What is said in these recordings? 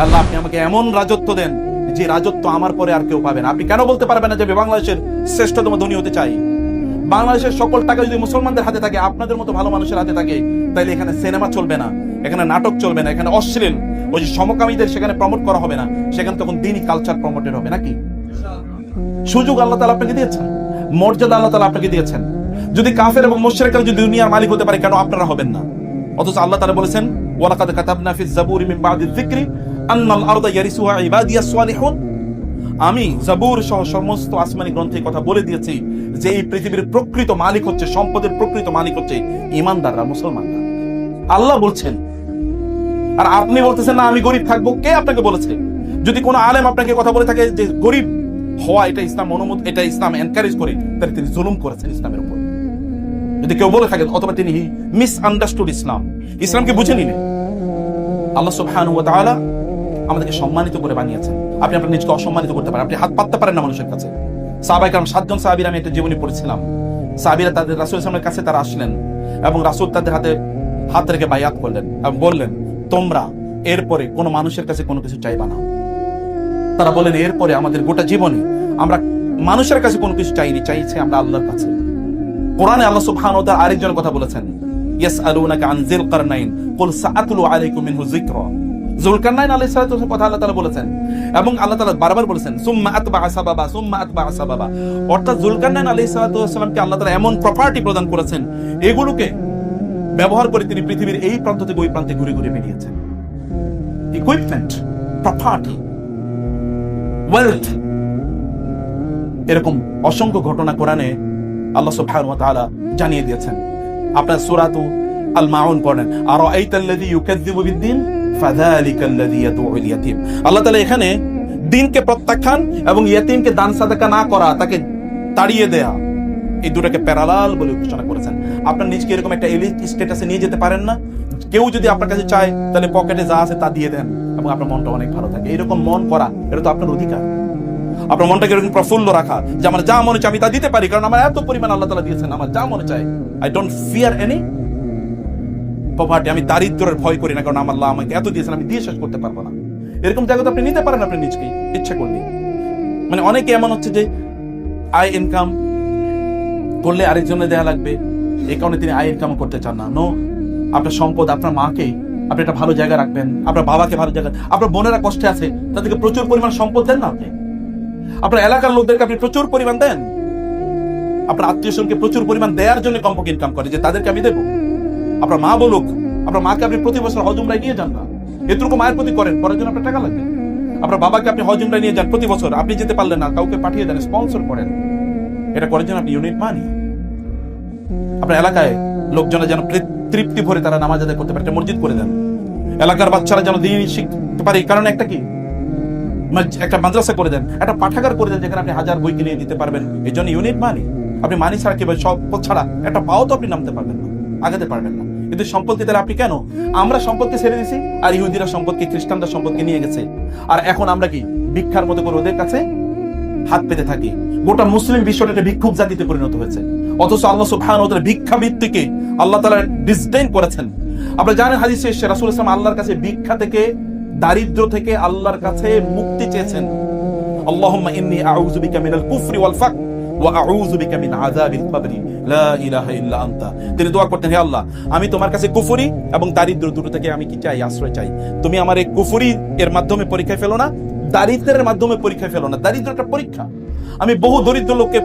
আল্লাহ আপনি আমাকে এমন রাজত্ব দেন যে রাজত্ব আমার পরে আর কেউ পাবে না। আপনি কেন বলতে পারবেন না যে আমি বাংলাদেশের শ্রেষ্ঠতম ধনী হতে চাই? বাংলাদেশের সকল টাকা যদি মুসলমানদের হাতে থাকে, আপনাদের মতো ভালো মানুষের হাতে থাকে, তাহলে এখানে সিনেমা চলবে না, এখানে নাটক চলবে না, এখানে অশ্লীল ওই যে সমকামীদের সেখানে প্রমোট করা হবে না, সেখানে তখন দিনই কালচার প্রমোটেড হবে নাকি? সুযোগ আল্লাহ তাআলা আপনাকে দিয়েছেন, মর্যাদা আল্লাহ তাআলা আপনাকে দিয়েছেন। যদি কাফের এবং মুশরিকরা যদি দুনিয়ার মালিক হতে পারে, কেন আপনারা হবেন না? অথচ আল্লাহ তাআলা বলেছেন ওয়ালাকাদ কাতাবনা ফিজ জাবুরি মিন বাদি যিকরি আন্নাল আরদা ইয়ারিসুহা ইবাদিয়াস সালিহুন। আমি জাবুর সহ সমস্ত আসমানি গ্রন্থে কথা বলে দিয়েছি যে এই পৃথিবীর প্রকৃত মালিক হচ্ছে, সম্পদের প্রকৃত মালিক হচ্ছে ঈমানদাররা, মুসলমানরা। আল্লাহ বলছেন, আর আপনি বলতেছেন না আমি গরিব থাকবো। কে আপনাকে বলেছে? যদি কোনো আলেম আপনাকে কথা বলে থাকে যে গরিব হওয়া এটা ইসলাম অনুমোদ, এটা ইসলাম এনকারেজ করে, তাহলে তিনি জুলুম করেছেন ইসলামের উপর। যদি কেউ বলে থাকেন, অথবা তিনি মিস আন্ডারস্টুড ইসলাম, ইসলামকে বুঝে নিলেন। আল্লাহ সুবহানাহু ওয়া তাআলা আমাদেরকে সম্মানিত করে বানিয়েছেন। আপনি আপনার নিজকে অসম্মানিত করতে পারেন, আপনি হাত পাততে পারেন না মানুষের কাছে। সাহাবায়ে কেরাম 7 জন সাহাবীর আমি একটা জীবনী পড়েছিলাম। সাহাবীরা তাদের রাসূল সাল্লাল্লাহু আলাইহি ওয়াসাল্লামের কাছে তারা আসলেন এবং রাসূল তাদের হাতে হাত রেখে বায়াত করলেন এবং বললেন, তোমরা এরপরে কোনো মানুষের কাছে কোনো কিছু চাইবা না। তারা বলেন, এরপরে আমাদের গোটা জীবনে আমরা মানুষের কাছে কোনো কিছু চাইনি, চাইছি আমরা আল্লাহর কাছে। কোরআনে আল্লাহ সুবহানাহু ওয়া তাআলা আরেকজন কথা বলেছেন, ইয়াসআলুনাকা আন যিল কারনাইন কুল সাআতলু আলাইকুম মিনহু যিকরা। যুলকারনাইন আলাইহিস সালাতু ওয়াস কথা আল্লাহ তাআলা বলেছেন, এবং আল্লাহ তাআলা বারবার বলেছেন সুম্মা আতবাআ সাবাবা সুম্মা আতবাআ সাবাবা। অর্থাৎ যুলকারনাইন আলাইহিস সালাতু ওয়াস সালামকে আল্লাহ তাআলা এমন প্রপার্টি প্রদান করেছেন, এগুলোকে ব্যবহার করে তিনি পৃথিবীর এই প্রান্ত থেকে ওই প্রান্তে ঘুরে ঘুরে বেরিয়েছেন। ইকুইপমেন্ট, প্রপার্টি, ওয়েলথ, এরকম অসংখ্য ঘটনা কোরআনে আল্লাহ সুবহানাহু ওয়া তাআলা জানিয়ে দিয়েছেন। আপনার সূরাতু আল মাউন পড়েন, আরাআইতাল্লাযী ইউকাযযিবু বিদ্দীন ফাযালিকাল্লাযী ইয়াদউল ইয়াতীম। আল্লাহ তাআলা এখানে দ্বীনকে প্রত্যাখ্যান এবং ইয়াতীমকে দান সাদাকা না করা, তাকে তাড়িয়ে দেয়া, এই দুটাকে প্যারালাল বলে ঘোষণা করেছেন। আপনার নিজকে এরকম একটা এলিট স্ট্যাটাসে নিয়ে যেতে পারেন না? কেউ যদি আপনার কাছে চায়, তাহলে পকেটে যা আছে তা দিয়ে দেন এবং আপনার মনটা অনেক ভালো থাকে। এরকম মন করা, এটা তো আপনার অধিকার। আপনার মনটাকে এরকম প্রফুল্ল রাখা যে আমার যা মনে চায় আমি তা দিতে পারি, কারণ আমার এত পরিমাণ আল্লাহ তাআলা দিয়েছেন, আমার যা মনে চায়। I don't fear any poverty. আমি দারিদ্র্যের ভয় করি না, কারণ আমার আল্লাহ আমাকে এত দিয়েছেন, আমি দিয়ে শেষ করতে পারবো না। এরকম জায়গা তো আপনি নিতে পারেন আপনি নিজকে ইচ্ছা করলে। মানে অনেকে এমন হচ্ছে যে আয় ইনকাম করলে আরেকজনে দেয়া লাগবে, এই কারণে তিনি আয় ইনকাম করতে চান না। নো, আপনার সম্পদ, আপনার মাকে আপনি একটা ভালো জায়গা রাখবেন, আপনার বাবাকে ভালো জায়গা, আপনার বোনেরা কষ্টে আছে তাদেরকে প্রচুর পরিমাণ সম্পদ দেন না আপনি। আপনার এলাকার লোকদেরকে আপনি প্রচুর পরিমাণ দেন, আপনার আত্মীয় স্বজনকে প্রচুর পরিমাণ দেওয়ার জন্য কমপক্ষে ইনকাম করে যে তাদেরকে আমি দেবো। আপনার মা বলুক, আপনার মাকে আপনি প্রতি বছর হজ উমরায় নিয়ে যান না, এতটুকু মায়ের প্রতি করেন, করার জন্য আপনার টাকা লাগবে। আপনার বাবাকে আপনি হজ উমরায় নিয়ে যান প্রতি বছর, আপনি যেতে পারলেন না, কাউকে পাঠিয়ে দেন, স্পন্সর করেন, এটা করার জন্য আপনি ইউনিট মানি। আপনার এলাকায় লোকজনের যেন তৃপ্তি ভরে তারা নামাজ আদায় করতে পারে, একটা মসজিদ করে দেন। এলাকার বাচ্চারা যেন দিন শিখতে পারে, কারণ একটা কি একটা মাদ্রাসা করে দেন, একটা পাঠাগার করে দেন যেখানে আপনি 1000 বই কিনে দিতে পারবেন। এই জন্য ইউনিট মানি। আপনি মানি ছাড়া কি সম্পদ ছাড়া একটা পাও তো আপনি নামতে পারবেন না, আগাতে পারবেন না। কিন্তু সম্পদকে তারা আপনি কেন? আমরা সম্পদকে ছেড়ে দিছি, আর ইহুদিরা সম্পদকে, খ্রিস্টানরা সম্পদকে নিয়ে গেছে, আর এখন আমরা কি ভিক্ষার মতো করে ওদের কাছে হাত পেতে থাকি। গোটা মুসলিম বিশ্বটা একটা ভিক্ষুক জাতিতে পরিণত হয়েছে। অথচ আল্লাহ সুবহানাহু ওয়া তাআলা ভিক্ষাবৃত্তিকে আল্লাহ তাআলা ডিসডেইন করেছেন। আপনারা জানেন হাদিসে এসেছে রাসূল সাল্লাল্লাহু আলাইহি ওয়াসাল্লাম আল্লাহর কাছে ভিক্ষা থেকে, দারিদ্র্য থেকে আল্লাহর কাছে মুক্তি চেয়েছেন। আল্লাহুম্মা ইন্নী আউযু বিকা মিনাল কুফরি ওয়াল ফাকর ওয়া আউযু বিকা মিন আযাবিল কবরি লা ইলাহা ইল্লা আনতা। তিনি দোয়া করতেন, হে আল্লাহ, আমি তোমার কাছে কুফরি এবং দারিদ্র্য দুটো থেকে আমি কি চাই? আশ্রয় চাই। তুমি আমার এই কুফরি এর মাধ্যমে পরীক্ষায় ফেলো না, দারিদ্র্যের মাধ্যমে পরীক্ষায় ফেলো না। দারিদ্র্যটা পরীক্ষা। আমি বহু দরিদ্র লোককে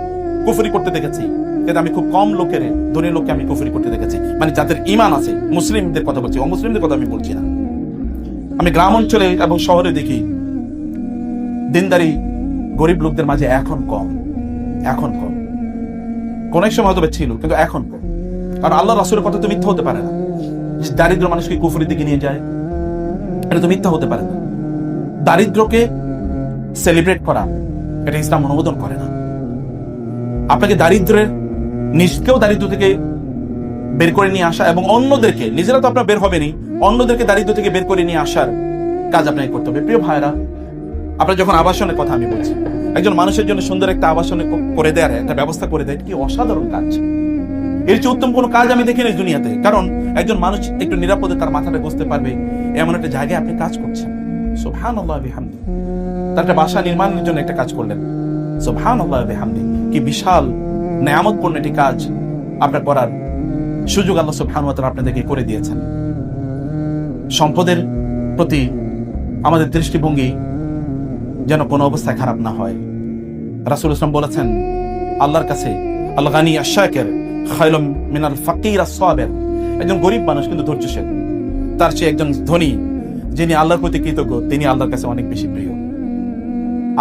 কুফরি করতে দেখেছি, কিন্তু আমি খুব কম লোকের, ধনী লোককে আমি কুফরি করতে দেখেছি, মানে যাদের ঈমান আছে। মুসলিমদের কথা বলছি, অমুসলিমদের কথা আমি বলছি না। আমি গ্রাম অঞ্চলে এবং শহরে দেখি দিনদারি গরিব লোকদের মাঝে এখন কম, এখন কম। কোন এক সময় হয়তো ছিল, কিন্তু এখন কম। কারণ আল্লাহ রাসূলের কথা তো মিথ্যা হতে পারে না। দারিদ্র মানুষকে কুফরির দিকে নিয়ে যায়, এটা তো মিথ্যা হতে পারে না। দারিদ্রকে সেলিব্রেট করা, এটা ইসলাম অনুমোদন করে না। আপনাকে দারিদ্রের, নিজকেও দারিদ্র থেকে বের করে নিয়ে আসা এবং অন্যদেরকে, নিজেরা তো আপনার বের হবেনি, অন্যদেরকে দারিদ্র থেকে বের করে নিয়ে আসার কাজ আপনাকে করতে হবে। প্রিয় ভাইরা, আপনার যখন আবাসনের কথা আমি বলছি, একজন মানুষের জন্য সুন্দর একটা আবাসন করে দেওয়ার একটা ব্যবস্থা করে দেয়, কি অসাধারণ কাজ। এর চেয়ে উত্তম কোনো কাজ আমি দেখিনি দুনিয়াতে। কারণ একজন মানুষ একটু নিরাপদে তার মাথাটা বসতে পারবে এমন একটা জায়গায় আপনি কাজ করছেন। সুবহানাল্লাহ বিহামদি। তার একটা বাসা নির্মাণের জন্য একটা কাজ করলেন, সুবহানাল্লাহ বিহামদি। কি বিশাল নেয়ামতপূর্ণ একটি কাজ আপনার করার সুযোগ আল্লাহ সুবহানাহু ওয়া তাআলা আপনাদেরকে করে দিয়েছেন। সম্পদের প্রতি আমাদের দৃষ্টিভঙ্গি যেন কোনো অবস্থায় খারাপ না হয়। রাসূল ইসলাম বলেছেন, আল্লাহর কাছে আল গানি আশ-শাকির খায়রুম মিনাল ফাকির আস-সাবির। একজন গরিব মানুষ কিন্তু ধৈর্যশীল, তার চেয়ে একজন ধনী যিনি আল্লাহর প্রতি কৃতজ্ঞ, তিনি আল্লাহর কাছে অনেক বেশি প্রিয়।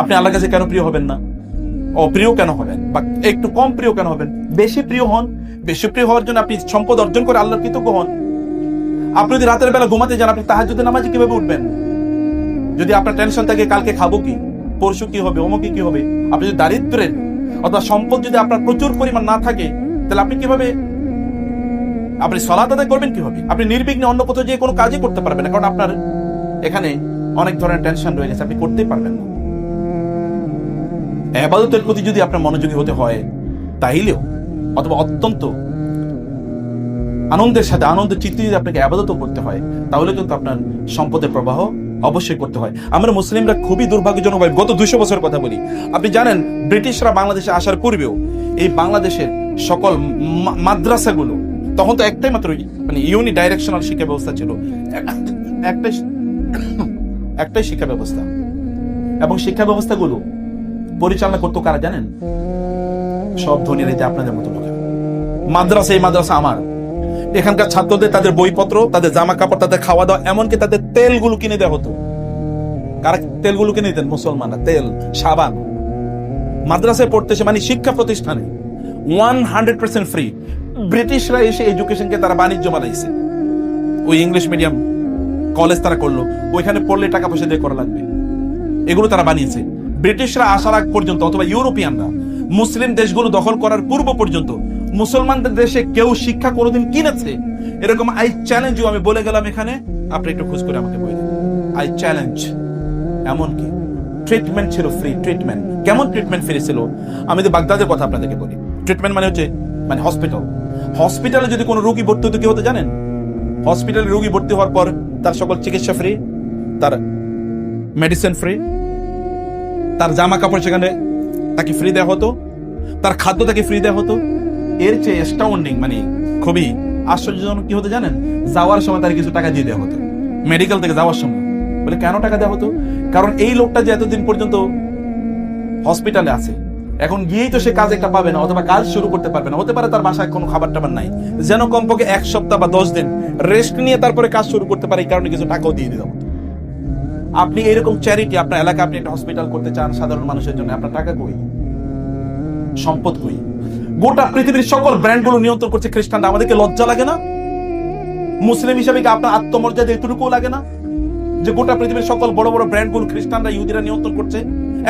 আপনি আল্লাহর কাছে কেন প্রিয় হবেন না? অপ্রিয় কেন হবেন, বা একটু কম প্রিয় কেন হবেন? বেশি প্রিয় হন। বেশি প্রিয় হওয়ার জন্য আপনি সম্পদ অর্জন করে আল্লাহর কৃতজ্ঞ হন। আপনি যদি রাতের বেলা ঘুমাতে যান, আপনি তাহাজ্জুদের নামাজে কিভাবে উঠবেন? যদি আপনার টেনশন থাকে কালকে খাবো কি, পরশু কি হবে, অমুকে কি হবে, আপনি যদি দারিদ্রের অথবা সম্পদ যদি আপনার প্রচুর পরিমাণ না থাকে, তাহলে আপনি কিভাবে আপনি সালাত আদায় করবেন কিভাবে? আপনি নির্বিঘ্নে অন্য কোথাও যেয়ে কোনো কাজই করতে পারবেন না, কারণ আপনার এখানে অনেক ধরনের টেনশন রয়ে গেছে, আপনি করতেই পারবেন না। ইবাদতের প্রতি যদি আপনার মনোযোগী হতে হয় তাইলেও, অথবা অত্যন্ত আনন্দের সাথে আনন্দের চিত্তে যদি আপনাকে ইবাদত করতে হয়, তাহলে কিন্তু আপনার সম্পদের প্রবাহ অবশ্যই করতে হয়। আমরা মুসলিমরা খুবই দুর্ভাগ্যজনক ভাবে গত 200 বছরের কথা বলি। আপনি জানেন ব্রিটিশরা বাংলাদেশে আসার পূর্বেও এই বাংলাদেশের সকল মাদ্রাসাগুলো, তখন তো একটাই মাত্র মানে ইউনি ডাইরেকশনাল শিক্ষা ব্যবস্থা ছিল, একটাই শিক্ষা ব্যবস্থা, এবং শিক্ষা ব্যবস্থাগুলো পরিচালনা করতো কারা জানেন? সব ধনীরা, যে আপনাদের মতো লোক। মাদ্রাসা, এই মাদ্রাসা আমার, এখানকার ছাত্রদের তাদের বইপত্র, তাদের জামা কাপড়, তাদের খাওয়া দাওয়া, এমনকি তাদের তেলগুলো কিনে দেওয়া হতো। কারা তেলগুলো কিনে দিতেন? মুসলমানরা। তেল, সাবান। মাদ্রাসায় পড়তেছে মানে শিক্ষা প্রতিষ্ঠানে 100% ফ্রি। ব্রিটিশরা এসে এডুকেশনকে তারা বাণিজ্য বানাইছে। ওই ইংলিশ মিডিয়াম কলেজ তারা করলো, ওইখানে পড়লে টাকা পয়সা দিয়ে করা লাগবে, এগুলো তারা বানিয়েছে। ব্রিটিশরা আসার আগ পর্যন্ত, অথবা ইউরোপিয়ানরা মুসলিম দেশগুলো দখল করার পূর্ব পর্যন্ত মুসলমানদের দেশে কেউ শিক্ষা কোনোদিন কিনেছে এরকম? আই চ্যালেঞ্জ ইউ, আমি বলে গেলাম এখানে, আপনি একটু খোঁজ করে আমাকে বলে দিন। I challenge. এমনকি ট্রিটমেন্ট ছিল ফ্রি। ট্রিটমেন্ট কেমন? ট্রিটমেন্ট ফ্রি ছিল। আমি তো বাগদাদের কথা আপনাদেরকে বলি। ট্রিটমেন্ট মানে হচ্ছে মানে হসপিটাল। হসপিটালে যদি কোনো রোগী ভর্তি হতো, কি হতো জানেন? হসপিটালে রোগী ভর্তি হওয়ার পর তার সকল চিকিৎসা ফ্রি, তার মেডিসিন ফ্রি, তার জামা কাপড় সেখানে তাকে ফ্রি দেওয়া হতো, তার খাদ্য তাকে ফ্রি দেওয়া হতো। এর চেয়ে অ্যাস্টাউন্ডিং মানে খুবই আশ্চর্যজনক কি হতো জানেন? যাওয়ার সময় তার কিছু টাকা দিয়ে দেওয়া হতো, মেডিকেল থেকে যাওয়ার সময়। বলে কেন টাকা দেওয়া হতো? কারণ এই লোকটা যে এতদিন পর্যন্ত হসপিটালে আছে, এখন গিয়েই তো সে কাজ একটা পাবে না, অথবা কাজ শুরু করতে পারবে না। হতে পারে তার বাসায় কোনো খাবার টাবার নাই, যেন কমপক্ষে 1 সপ্তাহ বা 10 দিন রেস্ট নিয়ে তারপরে কাজ শুরু করতে পারে। এই কারণে কিছু টাকাও দিয়ে দেওয়া হতো। আপনি এরকম চ্যারিটি আপনার এলাকায় আপনি একটা হসপিটাল করতে চান সাধারণ মানুষের জন্য, আপনার টাকা কই, সম্পদ কই? গোটা পৃথিবীর সকল ব্র্যান্ডগুলো নিয়ন্ত্রণ করছে খ্রিস্টানরা। আমাদেরকে লজ্জা লাগে না? মুসলিম হিসেবে কি আপনার আত্মমর্যাদা এতটুকুও লাগে না যে গোটা পৃথিবীর সকল বড় বড় ব্র্যান্ডগুলো খ্রিস্টানরা, ইহুদিরা নিয়ন্ত্রণ করছে?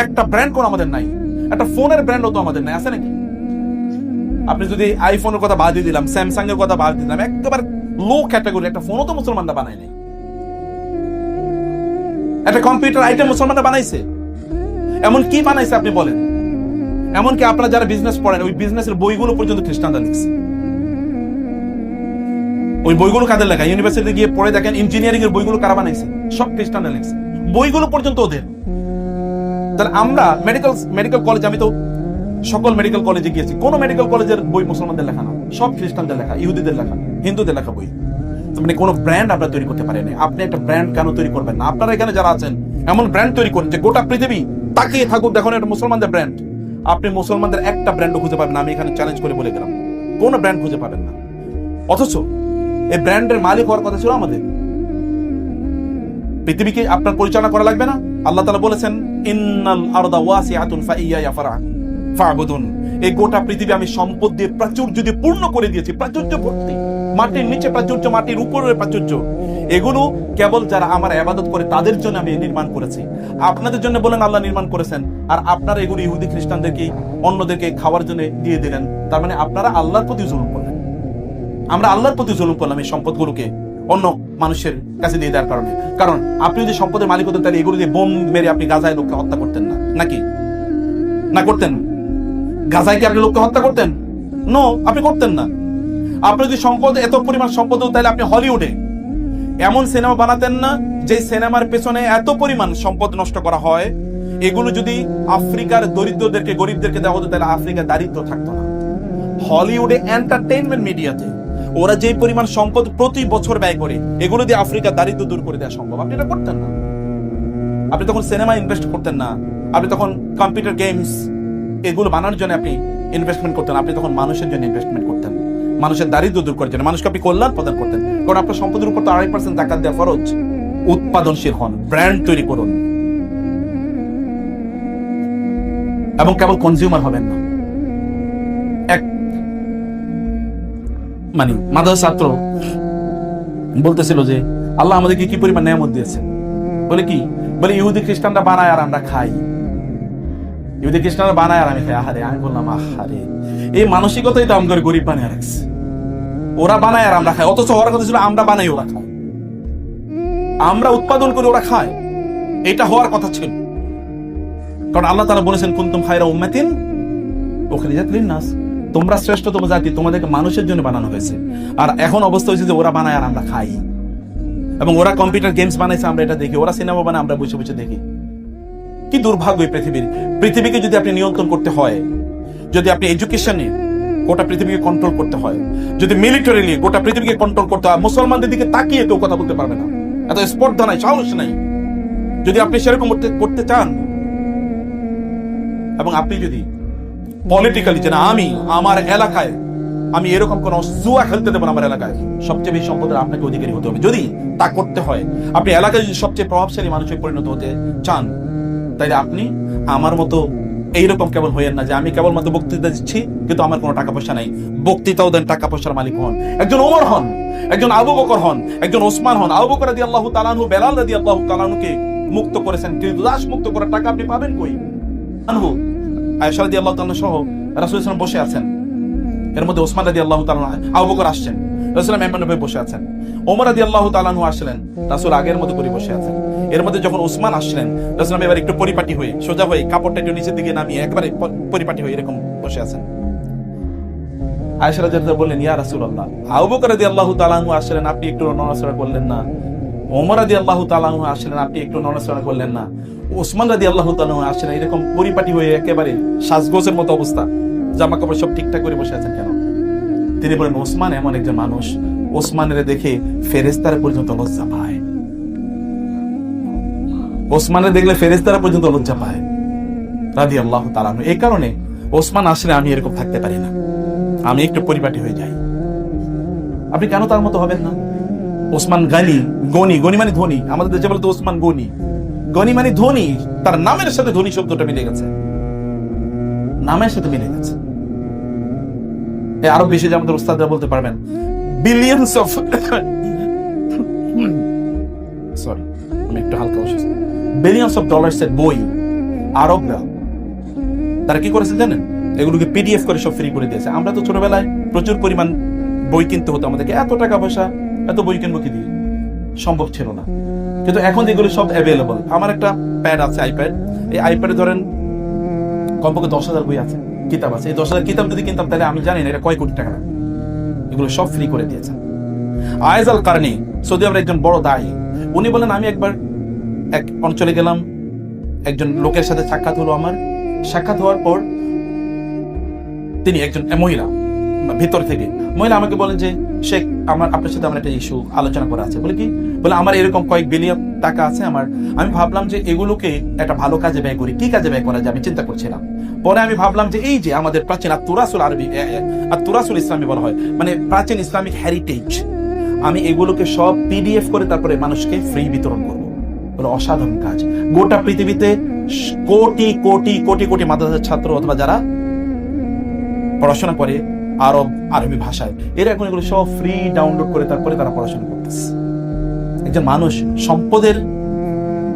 একটা ব্র্যান্ড কোন আমাদের নাই? একটা ফোনের ব্র্যান্ডও তো আমাদের নাই, আছে নাকি? আপনি যদি আইফোনের কথা বাদ দিয়ে দিলাম, স্যামসাং এর কথা বাদ দিলাম, একেবারে লো ক্যাটাগরি একটা ফোনও তো মুসলমানরা বানায় নাই। একটা কম্পিউটার আইটেম মুসলমানরা বানাইছে। এমন কি বানাইছে আপনি বলেন? এমনকি আপনারা যারা বিজনেস পড়েন, ওই বিজনেসের বইগুলো পর্যন্ত খ্রিস্টানরা লিখছে। ওই বইগুলো কাদের লেখা? ইউনিভার্সিটিতে গিয়ে পড়ে দেখেন, ইঞ্জিনিয়ারিং এর বইগুলো কারা বানাইছে? সব খ্রিস্টানরা লিখছে, বইগুলো পর্যন্ত ওদের। তাহলে আমরা মেডিকেল কলেজ, আমি তো সকল মেডিকেল কলেজে গিয়েছি, কোন মেডিকেল কলেজের বই মুসলমানদের লেখা না, সব খ্রিস্টানদের লেখা, ইহুদিদের লেখা, হিন্দুদের লেখা বই। মানে কোন ব্র্যান্ড আমরা তৈরি করতে পারি না। আপনি একটা ব্র্যান্ড কেন তৈরি করবেন না? আপনারা এখানে যারা আছেন এমন ব্র্যান্ড তৈরি করেন যে গোটা পৃথিবী তাকিয়ে থাকুক, দেখুন এটা মুসলমানদের ব্র্যান্ড। আপনি মুসলমানদের একটা ব্র্যান্ডও খুঁজে পাবেন না, আমি এখানে চ্যালেঞ্জ করে বলে গেলাম, কোন ব্র্যান্ড খুঁজে পাবেন না। অথচ এই ব্র্যান্ডের মালিক হওয়ার কথা ছিল আমাদের। পৃথিবীকে আপনার পরিচালনা করা লাগবে না? আল্লাহ তাআলা বলেছেন, ইন্নাল আরদা ওয়াসিআতুন ফাইয়া ফা'বুদুন। এই গোটা পৃথিবী আমি সম্পদ দিয়ে প্রাচুর্য দিয়ে পূর্ণ করে দিয়েছি, প্রাচুর্য ভর্তি। মাটির নিচে প্রাচুর্য, মাটির উপরে প্রাচুর্য। এগুলো কেবল যারা আমার ইবাদত করে তাদের জন্য আমি নির্মাণ করেছি। আপনাদের জন্য বলেন আল্লাহ নির্মাণ করেছেন, আর আপনারা এগুলো ইহুদি খ্রিস্টানদেরকে, অন্যদেরকে খাওয়ার জন্য দিয়ে দিলেন। তার মানে আপনারা আল্লাহর প্রতি জুলুম করলেন। আমরা আল্লাহর প্রতি জুলুম করলাম এই সম্পদগুলোকে অন্য মানুষের কাছে দিয়ে দেওয়ার কারণে। কারণ আপনি যদি সম্পদের মালিক হতেন, তাহলে এগুলো দিয়ে বোম মেরে আপনি গাজায় লোককে হত্যা করতেন না, নাকি? না করতেন? গাজায় কি আপনি লোককে হত্যা করতেন? নো, আপনি করতেন না। আপনি যদি সম্পদ, এত পরিমাণ সম্পদ, তাহলে আপনি হলিউডে এমন সিনেমা বানাতেন না যে সিনেমার পেছনে এত পরিমাণ সম্পদ নষ্ট করা হয়, এগুলো যদি আফ্রিকার দরিদ্রদেরকে, গরিবদেরকে দেওয়া হতো, তাহলে আফ্রিকা দারিদ্র থাকতো না। হলিউডে এন্টারটেইনমেন্ট মিডিয়াতে ওরা যে পরিমাণ সম্পদ প্রতি বছর ব্যয় করে, এগুলো দিয়ে আফ্রিকার দারিদ্র দূর করে দেওয়া সম্ভব। আপনি এটা করতেন না। আপনি তখন সিনেমা ইনভেস্ট করতেন না, আপনি তখন কম্পিউটার গেমস এগুলো বানানোর জন্য আপনি ইনভেস্টমেন্ট করতেন, আপনি তখন মানুষের জন্য ইনভেস্টমেন্ট করতেন, মানুষের দারিদ্র দূর করার জন্য, মানুষকে আপনি কল্যাণ প্রদান করতেন। কারণ আপনার সম্পদের উপর তো 2.5% জাকাত দেওয়া ফরজ। উৎপাদনশীল হন, ব্র্যান্ড তৈরি করুন, এবং কেবল কনজিউমার হবেন না। এক মানে মাদ্রাসা ছাত্র বলতেছিল যে আল্লাহ আমাদেরকে কি পরিমাণ নেয়ামত দিয়েছে। বলে কি? বলে ইহুদি খ্রিস্টানরা বানায় আর আমরা খাই, ইহুদি খ্রিস্টানরা বানায় আর আমি খাই। আহারে, আমি বললাম আহারে, এই মানসিকতাই তো আমাদের গরিব বানায় রাখছে। ওরা বানায় আর আমরা খাই, অথচ ওরা কথা ছিল আমরা বানাই ওরা খায়, আমরা উৎপাদন করি ওরা খায়। এটা হওয়ার কথা ছিল, কারণ আল্লাহ তাআলা বলেছেন কুনতুম খায়রা উম্মাতিন উখরিজাত লিন-নাস, তোমরা শ্রেষ্ঠতম জাতি, তোমাদেরকে মানুষের জন্য বানানো হয়েছে। আর এখন অবস্থা হয়েছে যে ওরা বানায় আর আমরা খাই, এবং ওরা কম্পিউটার গেমস বানাইছে আমরা এটা দেখি, ওরা সিনেমা বানায় আমরা বসে বসে দেখি। কি দুর্ভাগ্য এই পৃথিবীকে যদি আপনি নিয়ন্ত্রণ করতে হয়, যদি আপনি এডুকেশনে গোটা পৃথিবীকে কন্ট্রোল করতে হয়, যদি মিলিটারিলি গোটা পৃথিবীকে কন্ট্রোল করতে হয়, মুসলমানদের দিকে তাকিয়ে কেউ কথা বলতে পারবে না, এত স্পর্ধা নাই, সাহস নাই। যদি আপনি সেরকম করতে চান, এবং আপনি যদি পলিটিক্যালি যে না আমি আমার এলাকায় আমি এরকম কোন জুয়া খেলতে দেবো না, আমার এলাকায় সবচেয়ে বেশি সম্পদের আপনাকে অধিকারী হতে হবে, যদি তা করতে হয়, আপনি এলাকায় যদি সবচেয়ে প্রভাবশালী মানুষে পরিণত হতে চান, তাইলে আপনি আমার মতো এইরকম কেবল হইয়েন না যে আমি কেবলমাত্র বক্তৃতা দিচ্ছি কিন্তু আমার কোনো টাকা পয়সা নাই। বক্তৃতাও দেন, টাকা পয়সার মালিক হন, একজন ওমর হন, একজন আবু বকর হন, একজন ওসমান হন। আবু বকর রাদিয়াল্লাহু তাআলা আনহু বেলাল রাদিয়াল্লাহু তাআলা আনহুকে মুক্ত করেছেন, কিন্তু দাস মুক্ত করার টাকা আপনি পাবেন কই? আনহু আয়েশা রাদিয়াল্লাহু তাআলা সহ রাসূল সাল্লাল্লাহু আলাইহি ওয়াসাল্লাম বসে আছেন, এর মধ্যে ওসমান রাদিয়াল্লাহু তাআলা, আবু বকর আসছেন, রাসূল মেহমানের ভাবে বসে আছেন, ওমর রাদিয়াল্লাহু তাআলা আনহু আসলেন, রাসূল আগের মতো করে বসে আছেন। এর মধ্যে যখন ওসমান আসলেন, রাসূল এবার একটু পরিপাটি হয়ে সোজা হয়ে কাপড়টা একটু নিচের দিকে নামিয়ে একবারে পরিপাটি হয়ে এরকম বসে আছেন। আয়েশা রাদিয়াল্লাহু বললেন, ইয়া রাসূলুল্লাহ, আবু বকর রাদিয়াল্লাহু তাআলা আনহু আসলেন, আপনি একটু নড়াচড়া করলেন না? ওমর রাদিয়াল্লাহু তাআলা আনহু আসলেন, আপনি একটু নড়াচড়া করলেন না? ওসমান রাদিয়াল্লাহু তাআলা আনহু আসলেন, এরকম পরিপাটি হয়ে একেবারে সাজগোজের মতো অবস্থা, জামা কাপড় সব ঠিকঠাক করে বসে আছেন কেন? তিনি বলেন, ওসমান এমন একজন মানুষ, ওসমানের দেখে ফেরেশতারা পর্যন্ত লজ্জা পায়, ওসমানের দেখলে ফেরেশতারা পর্যন্ত লজ্জা পায় রাদিয়াল্লাহু তাআলা আনহু। এই কারণে ওসমান আসলে আমি এরকম থাকতে পারি না, আমি একটু পরিপাটি হয়ে যাই। আপনি কেন তার মতো হবেন না? ওসমান গনি মানে ধনী, আমাদের দেশে বলতে ওসমান গনি মানে ধনী, তার নামের সাথে ধনী শব্দটা মিলে গেছে, নামের সাথে মিলে গেছে। আরো বেশি যে আমাদের উস্তাদরা বলতে পারবেন, বিলিয়নস অফ সরি আমি একটু হালকা অসুস্থ, বিলিয়নস অফ ডলার্স এর বই আরবরা তারা কি করেছে জানেন? এগুলোকে পিডিএফ করে সব ফ্রি করে দিয়েছে। আমরা তো ছোটবেলায় প্রচুর পরিমাণ বই কিনতে হতো, আমাদেরকে এত টাকা পয়সা, এত বই কিনবো কি দিয়ে, সম্ভব ছিল না। কিন্তু এখন এগুলো সব অ্যাভেলেবল। আমার একটা প্যাড আছে, আইপ্যাড, এই আইপ্যাডে ধরেন কমপক্ষে 10,000 বই আছে, কিতাব আছে। এই 10,000 কিতাব যদি কিনতাম তাহলে আমি জানি না এটা কয় কোটি টাকা, এগুলো সব ফ্রি করে দিয়েছে। আয়েজ আল কারনি সৌদি আরবের একজন বড় দায়ী, উনি বলেন আমি একবার এক অঞ্চলে গেলাম, একজন লোকের সাথে সাক্ষাৎ হলো আমার। সাক্ষাৎ হওয়ার পর তিনি একজন মহিলা, ভিতর থেকে মহিলা আমাকে বলেন যে শেখ, আপনার সাথে আমার একটা ইস্যু আলোচনা করা আছে। বলে কি? বলে আমার এরকম কয়েক বিলিয়ন টাকা আছে আমার, আমি ভাবলাম যে এগুলোকে একটা ভালো কাজে ব্যয় করি, কি কাজে ব্যয় করা যায় আমি চিন্তা করছিলাম। পরে আমি ভাবলাম যে এই যে আমাদের প্রাচীন তুরাসুল আরবি, তুরাসুল ইসলামী বলা হয়, মানে প্রাচীন ইসলামিক হেরিটেজ, আমি এগুলোকে সব পিডিএফ করে তারপরে মানুষকে ফ্রি বিতরণ করবো। বলে অসাধারণ কাজ। গোটা পৃথিবীতে কোটি কোটি কোটি কোটি মাদ্রাসার ছাত্র অথবা যারা পড়াশোনা করে আরবি ভাষায়, এরা এখন এগুলো সব ফ্রি ডাউনলোড করে তারপরে তারা পড়াশোনা করতেছে। একজন মানুষ সম্পদের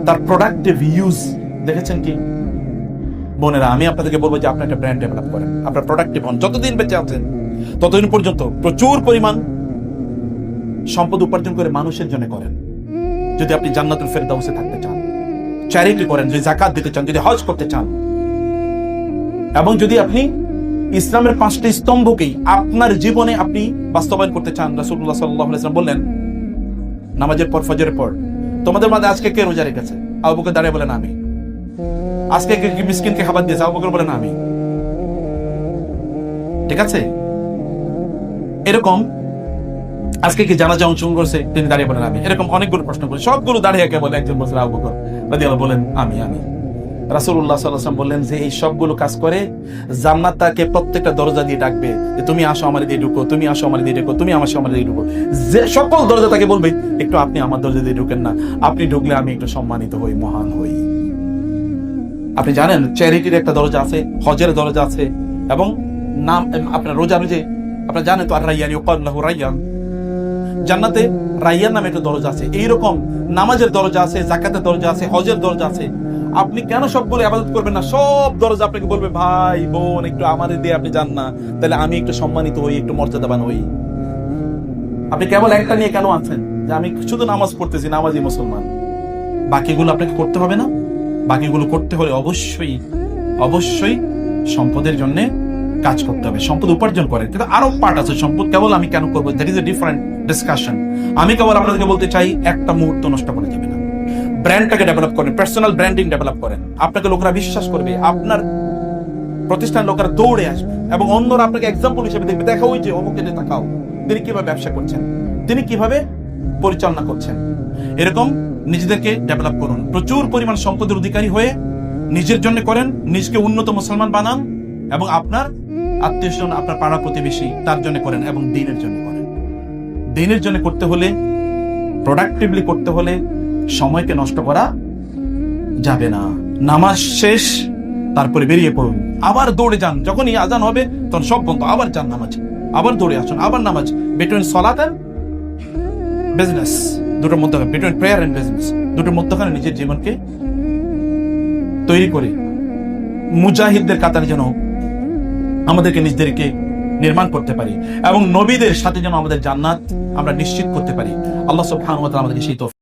তার প্রোডাক্টিভ ইউজ দেখেছেন কি? বোনেরা, আমি আপনাদেরকে বলবো যে আপনি একটা ব্র্যান্ড ডেভেলপ করেন, আপনার প্রোডাক্টিভ হন, যতদিন বেঁচে আছেন ততদিন পর্যন্ত প্রচুর পরিমাণ সম্পদ উপার্জন করে মানুষের জন্য করেন। যদি আপনি জান্নাতুল ফেরদাউসে থাকতে চান, চ্যারিটি করেন, যদি যাকাত দিতে চান, যদি হজ করতে চান, এবং যদি আপনি ইসলামের 5টি স্তম্ভকেই আপনার জীবনে আপনি বাস্তবায়ন করতে চান। রাসূলুল্লাহ সাল্লাল্লাহু আলাইহি ওয়াসাল্লাম বললেন, নামাজের পর, ফজরের পর তোমাদের মাঝে আজকে কে রোজা রেখেছে? আবু বকর দাঁড়িয়ে বলেন আমি। আজকে কে মিসকিনকে খাবার দিয়েছে? আবু বকর বলেন আমি। ঠিক আছে? এরকম আজকে কি জানাজা অংশগ্রহণ করছে? তিনি দাঁড়িয়ে বলেন আমি। এরকম অনেকগুলো প্রশ্ন করে সবগুলো দাঁড়িয়ে কেবল একজন বলছেন আবু বকর রাদিয়াল্লাহু বলেন আমি। রাসূলুল্লাহ সাল্লাল্লাহু আলাইহি ওয়াসাল্লাম বললেন যে এই সবগুলো কাজ করে জান্নাত তাকে প্রত্যেকটা দরজা দিয়ে ডাকবে যে তুমি আসো আমার দিয়ে ঢুকো, তুমি আসো আমার দিয়ে ঢুকো, তুমি আমার দিয়ে ঢুকো। যে সকল দরজা তাকে বলবে একটু আপনি আমার দরজা দিয়ে ঢুকেন না, আপনি ঢুকলে আমি একটু সম্মানিত হই, মহান হই। আপনি জানেন চ্যারিটির একটা দরজা আছে, হজের দরজা আছে, এবং নাম আপনার রোজা অনুযায়ী আপনারা জানেন তো আর রাইয়ান ইউকাল লাহু রাইয়ান, জান্নাতে রাইয়ান নামে একটা দরজা আছে। এইরকম নামাজের দরজা আছে, যাকাতের দরজা আছে, হজের দরজা আছে। আপনি কেন সবগুলো ইবাদত করবেন না? সব দরজা আপনাকে বলবে ভাই বোন একটু আমাদের দিয়ে আপনি যান না, তাহলে আমি একটু সম্মানিত হই, একটু মর্যাদাবান হই। আপনি কেবল একটা নিয়ে কেন আছেন যে আমি শুধু নামাজ পড়তেছি, নামাজি মুসলমান? বাকিগুলো আপনাকে করতে হবে না? বাকিগুলো করতে হলে অবশ্যই অবশ্যই সম্পদের জন্য কাজ করতে হবে, সম্পদ উপার্জন করেন। কিন্তু আরো পার্ট আছে সম্পদ কেবল আমি কেন করবো, that is a different discussion. আমি কেবল আপনাদেরকে বলতে চাই একটা মুহূর্ত নষ্ট করা যাবে না। ব্র্যান্ডটাকে ডেভেলপ করেন, পার্সোনাল ব্র্যান্ডিং ডেভেলপ করেন। আপনাকে লোকেরা বিশ্বাস করবে, আপনার প্রতিষ্ঠান লোকেরা দৌড়ে আসবে এবং অন্যরা আপনাকে এক্সাম্পল হিসেবে দেখবে, দেখা ওই যে অমুকে তাকাও, তিনি কিভাবে ব্যবসা করছেন, তিনি কিভাবে পরিচালনা করছেন। এরকম নিজেদেরকে ডেভেলপ করুন, প্রচুর পরিমাণ সম্পদের অধিকারী হয়ে নিজের জন্য করেন, নিজকে উন্নত মুসলমান বানান এবং আপনার আত্মীয়স্বজন, আপনার পাড়া প্রতিবেশী তার জন্য করেন এবং দিনের জন্য করেন। দিনের জন্য করতে হলে, প্রোডাক্টিভলি করতে হলে সময়কে নষ্ট করা যাবে না। নামাজ শেষ, তারপরে বেরিয়ে পড়ুন, আবার দৌড়ে যান। যখনই আজান হবে তখন সব বন্ধ, আবার যান নামাজ, আবার দৌড়ে আসুন, আবার নামাজ। বিটুইন সালাত এন্ড বিজনেস, দুটোর মধ্যে, বিটুইন প্রেয়ার এন্ড বিজনেস, দুটোর মধ্যখানে নিজের জীবনকে তৈরি করে মুজাহিদদের কাতারে যেন আমাদেরকে নিজেদেরকে নির্মাণ করতে পারি এবং নবীদের সাথে যেন আমাদের জান্নাত আমরা নিশ্চিত করতে পারি। আল্লাহ সুবহানাহু ওয়া তাআলা আমাদেরকে সেই তৌফিক